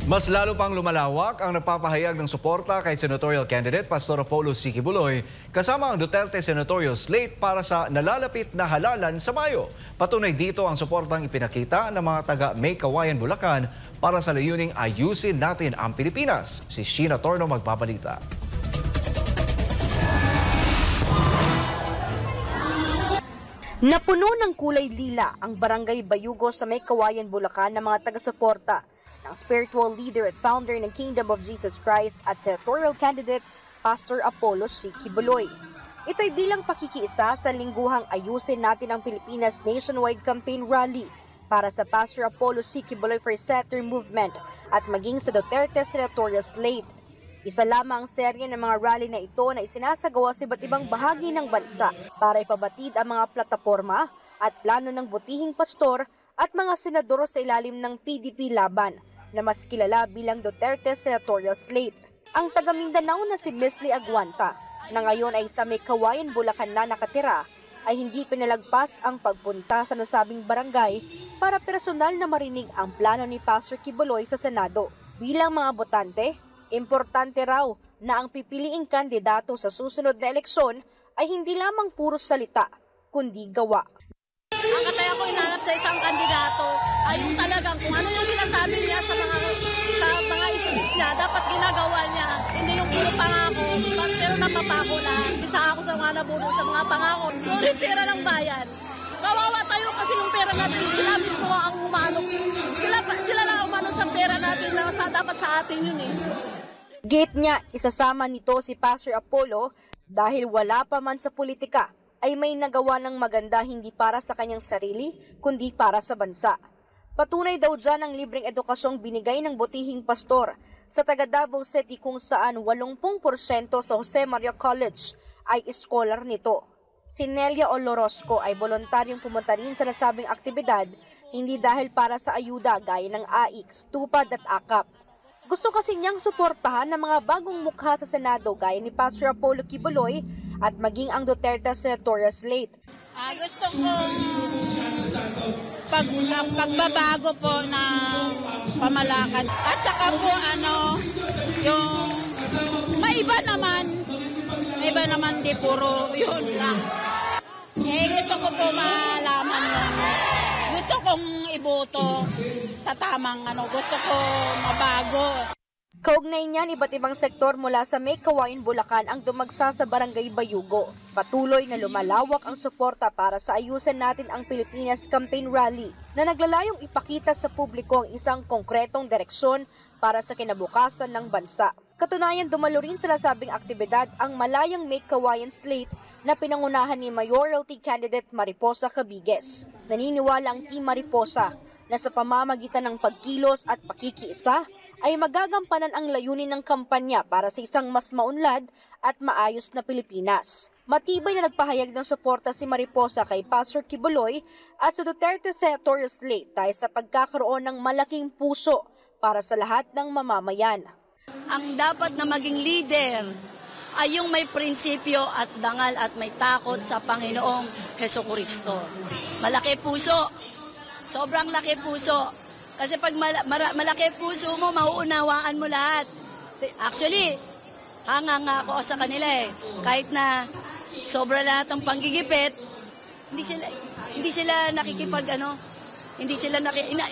Mas lalo pang lumalawak ang nagpapahayag ng suporta kay senatorial candidate Pastor Apollo C. Quiboloy kasama ang Duterte senatorial slate para sa nalalapit na halalan sa Mayo. Patunay dito ang suportang ipinakita ng mga taga May Kawayan, Bulacan para sa layuning ayusin natin ang Pilipinas. Si Sheena Torno magpabalita. Napuno ng kulay lila ang Barangay Bayugo sa May Kawayan, Bulacan ng mga taga-suporta ng spiritual leader at founder ng Kingdom of Jesus Christ at senatorial candidate Pastor Apollo C. Quiboloy. Ito'y bilang pakikiisa sa lingguhang Ayusin Natin ang Pilipinas nationwide campaign rally para sa Pastor Apollo C. Quiboloy for Senator Movement at maging sa Duterte senatorial slate. Isa lamang ang serye ng mga rally na ito na isinasagawa sa iba't ibang bahagi ng bansa para ipabatid ang mga plataporma at plano ng butihing pastor at mga senador sa ilalim ng PDP laban na mas kilala bilang Duterte senatorial slate. Ang taga Mindanao na si Misley Aguanta na ngayon ay sa May Kawayan, Bulacan na nakatira ay hindi pinalagpas ang pagpunta sa nasabing barangay para personal na marinig ang plano ni Pastor Quiboloy sa Senado. Bilang mga botante, importante raw na ang pipiliing kandidato sa susunod na eleksyon ay hindi lamang puro salita, kundi gawa. Ang kataya ko hinanap sa isang kandidato ay yung talagang kung ano yung sinasabi niya sa mga issues niya, dapat ginagawa niya. Hindi yung puro pangako, pero napapako lang. Isa ako sa mga nabuno sa mga pangako. Puro pera ng bayan. Kawawa tayo kasi yung pera natin, sila mismo ang umano. Sila lang umano sa pera natin na dapat sa atin yun eh. Gate niya, isasama nito si Pastor Apollo dahil wala pa man sa politika ay may nagawa ng maganda hindi para sa kanyang sarili, kundi para sa bansa. Patunay daw dyan ang libreng edukasyong binigay ng butihing pastor sa taga Davao City kung saan 80% sa Jose Maria College ay scholar nito. Si Nelia Olorosco ay voluntaryong pumunta rin sa nasabing aktibidad, hindi dahil para sa ayuda gaya ng AIX, TUPAD at AKAP. Gusto kasi niyang suportahan ng mga bagong mukha sa Senado gaya ni Pastor Apollo Quiboloy at maging ang Duterte senatorial slate. Gusto kong pagbabago po ng pamalakan. At saka po yung maiba naman di puro yun lang. Gusto ko po malaman yun. Gusto kong iboto sa tamang gusto ko mabago. Kaugnay niyan, iba't ibang sektor mula sa May Kawayan, Bulacan ang dumagsa sa Barangay Bayugo. Patuloy na lumalawak ang suporta para sa Ayusin Natin ang Pilipinas campaign rally na naglalayong ipakita sa publiko ang isang konkretong direksyon para sa kinabukasan ng bansa. Katunayan, dumalo rin sa nasabing aktibidad ang malayang May Kawayan slate na pinangunahan ni Mayoralty candidate Mariposa Cabigues. Naniniwala ang Team Mariposa na sa pamamagitan ng pagkilos at pakikiisa ay magagampanan ang layunin ng kampanya para sa isang mas maunlad at maayos na Pilipinas. Matibay na nagpahayag ng suporta si Mariposa kay Pastor Quiboloy at sa Duterte senatorial slate dahil sa pagkakaroon ng malaking puso para sa lahat ng mamamayan. Ang dapat na maging leader ay yung may prinsipyo at dangal at may takot sa Panginoong Hesukristo. Malaki puso, sobrang laki puso. Kasi pag malaki puso mo, mauunawaan mo lahat. Actually, hanga ako sa kanila eh. Kahit na sobra lahat ng panggigipit, hindi sila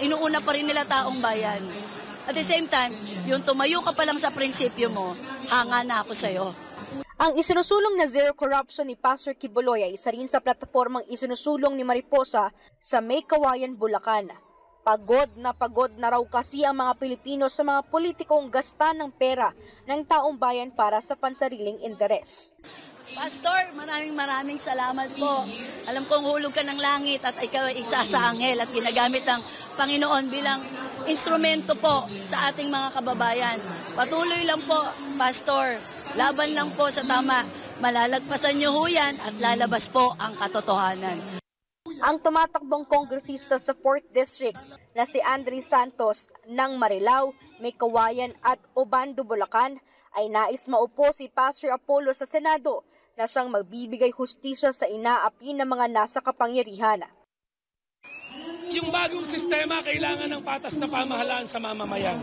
inuuna pa rin nila taong bayan. At the same time, yung tumayo ka pa lang sa prinsipyo mo, hanga na ako sa'yo. Ang isinusulong na zero corruption ni Pastor Quiboloy ay isa rin sa platapormang isinusulong ni Mariposa sa May Kawayan, Bulacan. Pagod na raw kasi ang mga Pilipino sa mga politikong gasta ng pera ng taong bayan para sa pansariling interes. Pastor, maraming salamat po. Alam kong hulog ka ng langit at ikaw ay isa sa anghel at ginagamit ng Panginoon bilang instrumento po sa ating mga kababayan. Patuloy lang po, Pastor. Laban lang po sa tama. Malalagpasan niyo ho yan at lalabas po ang katotohanan. Ang tumatakbong kongresista sa 4th District na si Andre Santos ng Marilao, May Kawayan at Obando, Bulacan ay nais maupo si Pastor Apollo sa Senado na siyang magbibigay hustisya sa inaapi ng mga nasa kapangyarihan. Yung bagong sistema kailangan ng patas na pamahalaan sa mamamayan.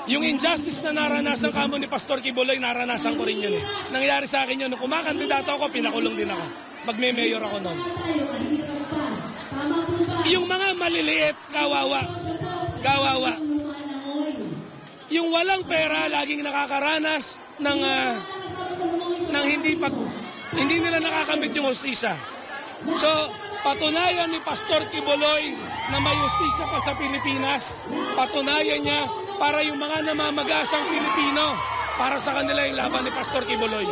Yung injustice na naranasan kamo ni Pastor Kibuloy, naranasan ko rin yun eh. Nangyari sa akin yun, nung kumakandidato ako, pinakulong din ako. Magme-mayor ako noon. Yung mga maliliit, kawawa. Yung walang pera, laging nakakaranas ng hindi nila nakakamit yung hustisya. So, patunayan ni Pastor Kibuloy na may hustisya pa sa Pilipinas. Patunayan niya para yung mga namamagasang Pilipino, para sa kanila yung laban ni Pastor Kibuloy.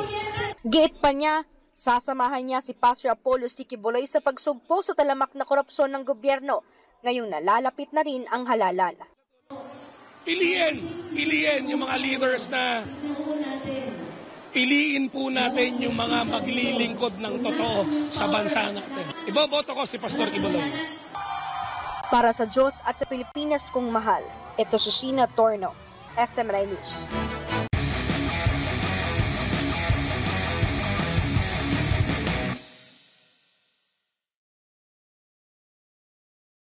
Giit pa niya, sasamahan niya si Pastor Apollo C. Kibuloy sa pagsugpo sa talamak na korupsyon ng gobyerno ngayong nalalapit na rin ang halalan. Piliin yung mga leaders na piliin po natin yung mga maglilingkod ng totoo sa bansa natin. Iboboto ko si Pastor Kibuloy. Para sa Diyos at sa Pilipinas kong mahal, ito si Sheena Torno, SMNI News.